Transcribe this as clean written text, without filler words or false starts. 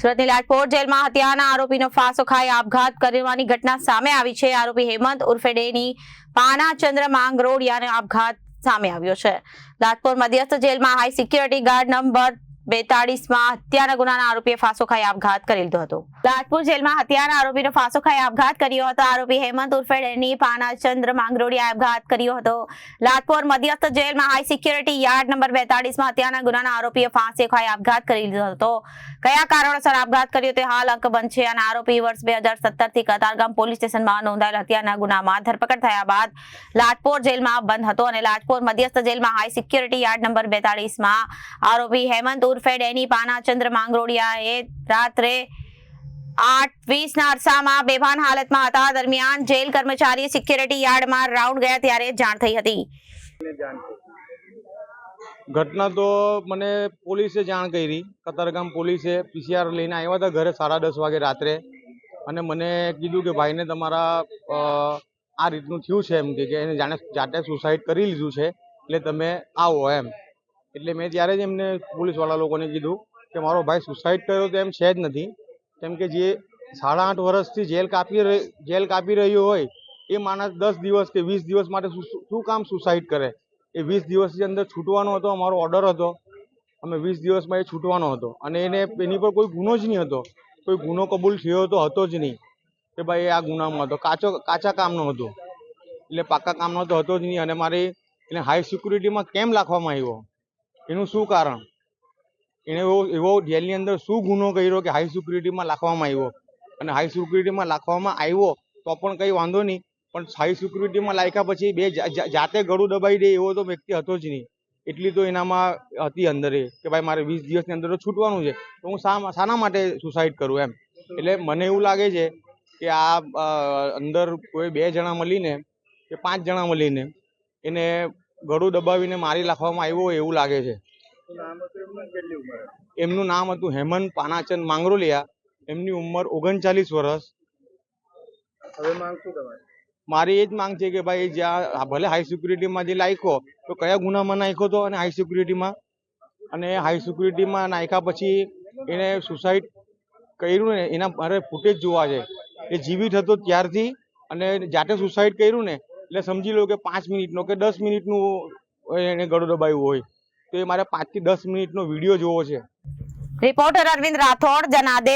સુરતની લાજપોર જેલમાં હત્યાના આરોપીનો ફાંસો ખાઈ આપઘાત કરવાની ઘટના સામે આવી છે। આરોપી હેમંત ઉર્ફે ડેની પાનાચંદ્ર માંગરોડિયાનો આપઘાત સામે આવ્યો છે। લાજપોર મધ્યસ્થ જેલમાં હાઈ સિક્યુરિટી ગાર્ડ નંબર 42 માં હત્યાના ગુનાના આરોપીએ ફાંસો ખાઈ આપઘાત કરી લીધો હતો। લાજપોર જેલમાં હત્યાના આરોપીનો ફાંસો ખાઈ આપઘાત કર્યો હતો। આરોપી હેમંત ઉર્ફે ડેની પાનાચંદ્ર માંગરોડિયાએ આપઘાત કર્યો હતો। લાજપોર મધ્યસ્થ જેલમાં હાઈ સિક્યુરિટી યાર્ડ નંબર 42 માં હત્યાના ગુનાના આરોપીએ ફાંસો ખાઈ આપઘાત કરી લીધો હતો। કયા કારણોસર આપઘાત કર્યો તે હાલ અકબંધ છે અને આરોપી વર્ષ 2017 થી કતારગામ પોલીસ સ્ટેશનમાં નોંધાયેલ હત્યાના ગુનામાં ધરપકડ થયા બાદ લાજપોર જેલમાં બંધ હતો અને લાજપોર મધ્યસ્થ જેલમાં હાઈ સિક્યુરિટી યાર્ડ નંબર 42 માં આરોપી હેમંત ઉર્ફે ડેની પાનાચંદ્ર માંગરોડિયાએ રાત્રે 8:20 ના અરસામાં બેભાન હાલતમાં હતા। દરમિયાન જેલ કર્મચારીએ સિક્યુરિટી યાર્ડમાં રાઉન્ડ ગયા ત્યારે જાણ થઈ હતી। ઘટના તો મને પોલીસે જાણ કરી। કતારગામ પોલીસે પીસીઆર લઈને આવ્યા હતા ઘરે 10:30 વાગે રાત્રે અને મને કીધું કે ભાઈને તમારા આ રીતનું થયું છે એમ કે એને જાતે સુસાઇડ કરી લીધું છે એટલે તમે આવો એમ। એટલે મેં ત્યારે જ એમને પોલીસવાળા લોકોને કીધું કે મારો ભાઈ સુસાઇડ કર્યો તો એમ છે જ નથી, કેમ કે જે 8.5 વર્ષથી જેલ કાપી રહ્યો હોય એ માણસ 10 દિવસ કે 20 દિવસ માટે શું કામ સુસાઇડ કરે? એ 20 દિવસની અંદર છૂટવાનો હતો, અમારો ઓર્ડર હતો, અમે 20 દિવસમાં એ છૂટવાનો હતો અને એની પર કોઈ ગુનો જ નહીં હતો, કોઈ ગુનો કબૂલ થયો તો હતો જ નહીં કે ભાઈ આ ગુનામાં હતો, કાચા કામનો હતો, એટલે પાકા કામનો તો હતો જ નહીં। અને મારે એને હાઈ સિક્યુરિટીમાં કેમ રાખવામાં આવ્યો એનું શું કારણ? એને એવો જેલની અંદર શું ગુનો કર્યો કે હાઈ સિક્યુરિટીમાં રાખવામાં આવ્યો? અને હાઈ સિક્યુરિટીમાં રાખવામાં આવ્યો તો પણ કંઈ વાંધો નહીં, પણ હાઈ સિક્યુરિટીમાં લાગ્યા પછી બે જાતે ગળું દબાઈ દે એવો તો વ્યક્તિ હતો જ નહીં। એટલી તો એનામાં હતી અંદર કે ભાઈ મારે 20 દિવસની અંદર તો છૂટવાનું છે, તો હું શાના માટે સુસાઇડ કરું એમ। એટલે મને એવું લાગે છે કે આ અંદર કોઈ 2 જણા મળીને કે 5 જણા મળીને એને ગળું દબાવીને મારી નાખવામાં આવ્યો હોય એવું લાગે છે। એમનું નામ હતું હેમંત પાનાચંદ માંગરોલિયા, એમની ઉંમર 39 વર્ષ। હવે માંગ શું તમારી? મારી એ જ માંગ છે કે ભાઈ જ્યાં ભલે હાઈ સિક્યુરિટીમાં જે નાખ્યો તો કયા ગુનામાં નાખ્યો હતો અને હાઈ સિક્યુરિટીમાં નાખ્યા પછી એને સુસાઇડ કર્યું ને એના મારે ફૂટેજ જોવા છે। એ જીવિત હતો ત્યારથી અને જાતે સુસાઇડ કર્યું ને એટલે સમજી લો કે 5 મિનિટનો કે 10 મિનિટનું એને ગળું દબાવ્યું હોય તો એ મારે 5 થી 10 મિનિટનો વિડીયો જોવો છે। રિપોર્ટર અરવિંદ રાઠોડ, જનાદેશ।